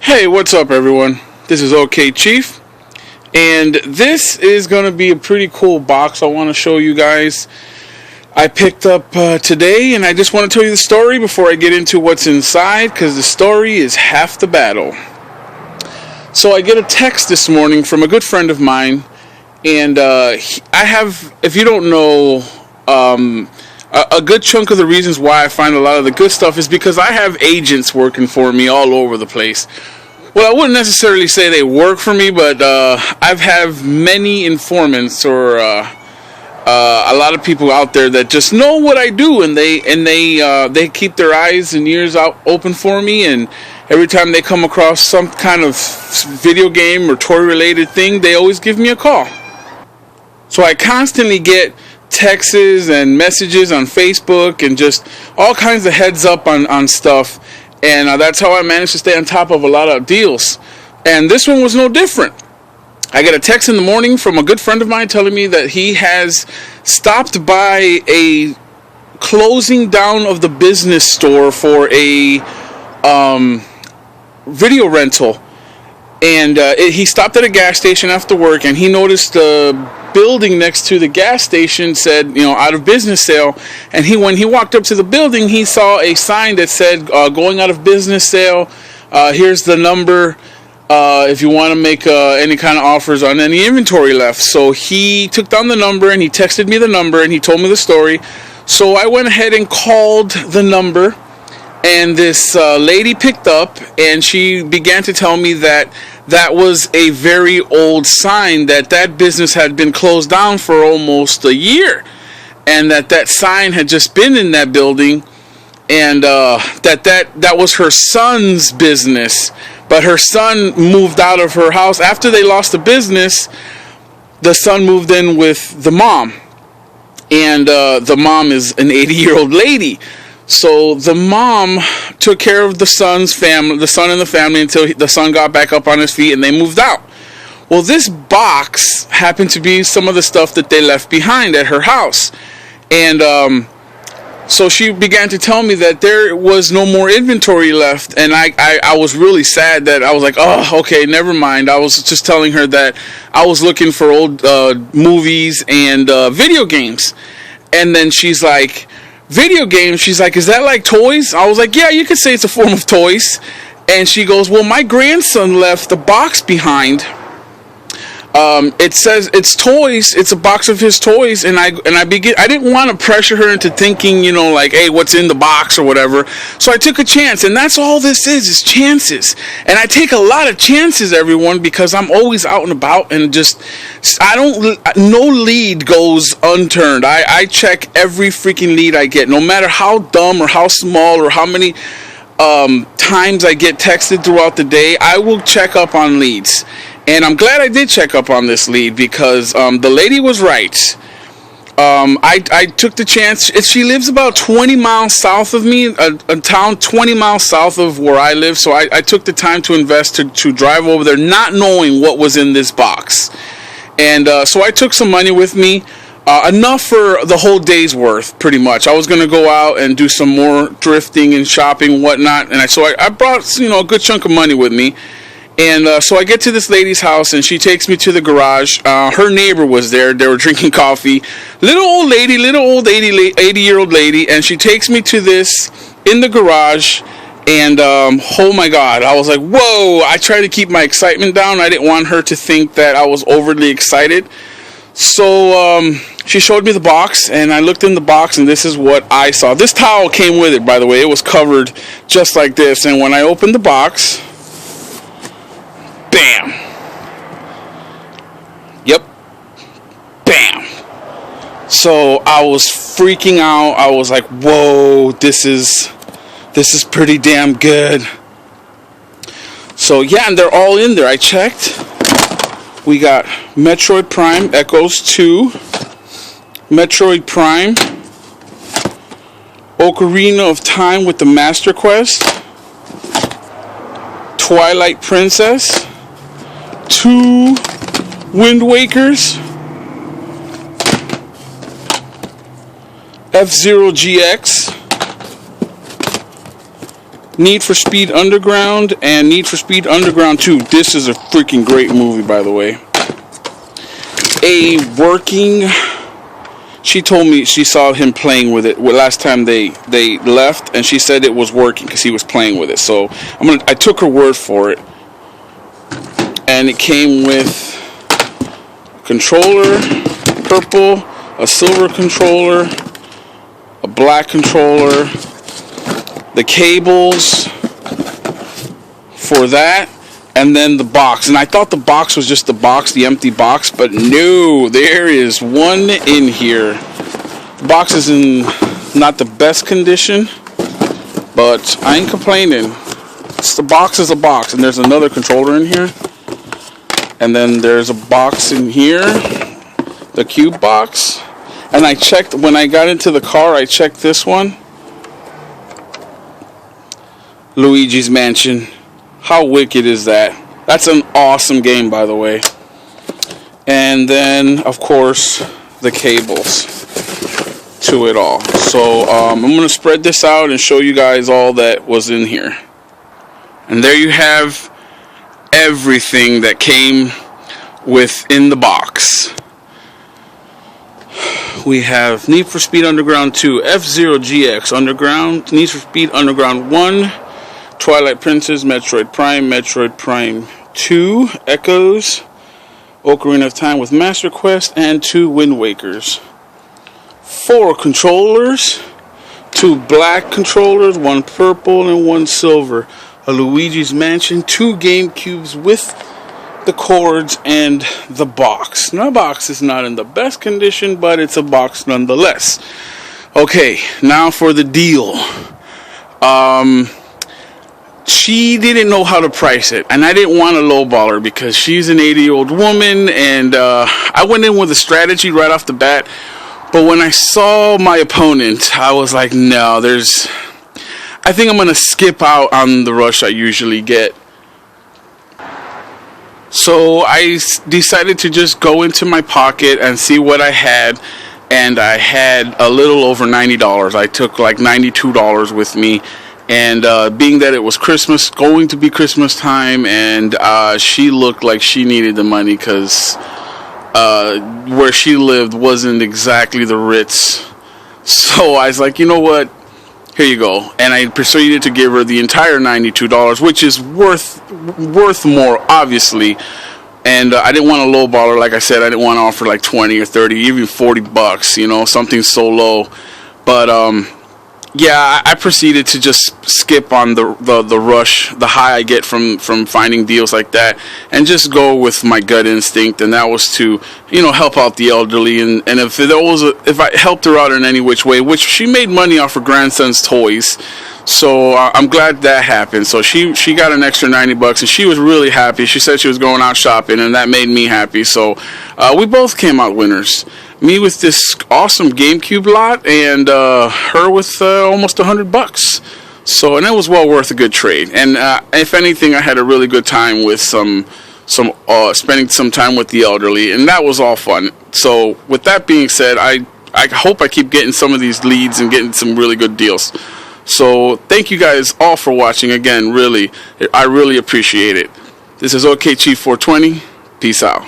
Hey, what's up everyone? This is Okchief, and this is going to be a pretty cool box I want to show you guys. I picked up today, and I just want to tell you the story before I get into what's inside, because the story is half the battle. So I get a text this morning from a good friend of mine, and I have, if you don't know, a good chunk of the reasons why I find a lot of the good stuff is because I have agents working for me all over the place. Well, I wouldn't necessarily say they work for me, but I've had many informants or a lot of people out there that just know what I do, and they keep their eyes and ears out open for me. And every time they come across some kind of video game or toy-related thing, they always give me a call. So I constantly get texts and messages on Facebook and just all kinds of heads up on stuff. And that's how I managed to stay on top of a lot of deals. And this one was no different. I get a text in the morning from a good friend of mine telling me that he has stopped by a closing down of the business store for a video rental. And he stopped at a gas station after work, and he noticed the building next to the gas station said, out of business sale. And when he walked up to the building, he saw a sign that said, going out of business sale. Here's the number if you want to make any kind of offers on any inventory left. So he took down the number, and he texted me the number, and he told me the story. So I went ahead and called the number. And this lady picked up, and she began to tell me that was a very old sign, that business had been closed down for almost a year, and that sign had just been in that building, and that was her son's business. But her son moved out of her house after they lost the business. The son moved in with the mom, and the mom is an 80-year-old lady. So the mom took care of the son and the family until the son got back up on his feet and they moved out. Well, this box happened to be some of the stuff that they left behind at her house. And so she began to tell me that there was no more inventory left. And I was really sad that I was like, oh, okay, never mind. I was just telling her that I was looking for old movies and video games. And then she's like, video games? She's like, is that like toys? I was like, yeah, you could say it's a form of toys. And she goes, well, my grandson left the box behind. It says it's toys. It's a box of his toys. And I didn't want to pressure her into thinking, like, hey, what's in the box or whatever. So I took a chance, and that's all this is chances. And I take a lot of chances, everyone, because I'm always out and about, and no lead goes unturned. I check every freaking lead I get, no matter how dumb or how small or how many times I get texted throughout the day. I will check up on leads. And I'm glad I did check up on this lead, because the lady was right. I took the chance. She lives about 20 miles south of me, a town 20 miles south of where I live. So I took the time to invest to drive over there, not knowing what was in this box. And so I took some money with me, enough for the whole day's worth, pretty much. I was going to go out and do some more drifting and shopping and whatnot. And so I brought a good chunk of money with me. And so I get to this lady's house, and she takes me to the garage. Her neighbor was there. They were drinking coffee. Little old 80-year-old lady. And she takes me to this in the garage. And oh my God, I was like, whoa. I tried to keep my excitement down. I didn't want her to think that I was overly excited. So she showed me the box, and I looked in the box, and this is what I saw. This towel came with it, by the way. It was covered just like this. And when I opened the box, bam. Yep. Bam. So I was freaking out. I was like, whoa, this is pretty damn good. So yeah, and they're all in there. I checked. We got Metroid Prime Echoes 2, Metroid Prime, Ocarina of Time with the Master Quest, Twilight Princess, 2 Wind Wakers, F-Zero GX, Need for Speed Underground and Need for Speed Underground 2. This is a freaking great movie, by the way. She told me she saw him playing with it last time they left, and she said it was working because he was playing with it. So I took her word for it, and it came with a controller, purple, a silver controller, a black controller, the cables for that, and then the box. And I thought the box was just the box, the empty box, but no, there is one in here. The box is in not the best condition, but I ain't complaining. The box is a box, and there's another controller in here, and then there's a box in here, the cube box. And I checked, when I got into the car, I checked this one, Luigi's Mansion. How wicked is that? That's an awesome game, by the way. And then, of course, the cables to it all. So I'm going to spread this out and show you guys all that was in here. And there you have everything that came within the box. We have Need for Speed Underground 2, F-Zero GX Underground, Need for Speed Underground 1, Twilight Princess, Metroid Prime 2, Echoes, Ocarina of Time with Master Quest, and 2 Wind Wakers. 4 controllers, 2 black controllers, 1 purple and 1 silver. A Luigi's Mansion, 2 GameCubes with the cords and the box. Now, the box is not in the best condition, but it's a box nonetheless. Okay, now for the deal. She didn't know how to price it, and I didn't want to lowball her because she's an 80-year-old woman, and I went in with a strategy right off the bat. But when I saw my opponent, I was like, no, I think I'm going to skip out on the rush I usually get. So I decided to just go into my pocket and see what I had, and I had a little over $90. I took like $92 with me. And being that it was going to be Christmas time, and she looked like she needed the money because where she lived wasn't exactly the Ritz. So I was like, you know what? Here you go. And I proceeded to give her the entire $92, which is worth more, obviously. And I didn't want to lowball her. Like I said, I didn't want to offer like 20 or 30, even $40, something so low. But yeah, I proceeded to just skip on the rush, the high I get from finding deals like that, and just go with my gut instinct, and that was to, help out the elderly, and if I helped her out in any which way, which she made money off her grandson's toys, so I'm glad that happened. So she got an extra $90, and she was really happy. She said she was going out shopping, and that made me happy. So we both came out winners. Me with this awesome GameCube lot, and her with almost $100. So, and it was well worth a good trade. And if anything, I had a really good time with spending some time with the elderly, and that was all fun. So, with that being said, I hope I keep getting some of these leads and getting some really good deals. So, thank you guys all for watching. Again, I really appreciate it. This is Okchief420. Peace out.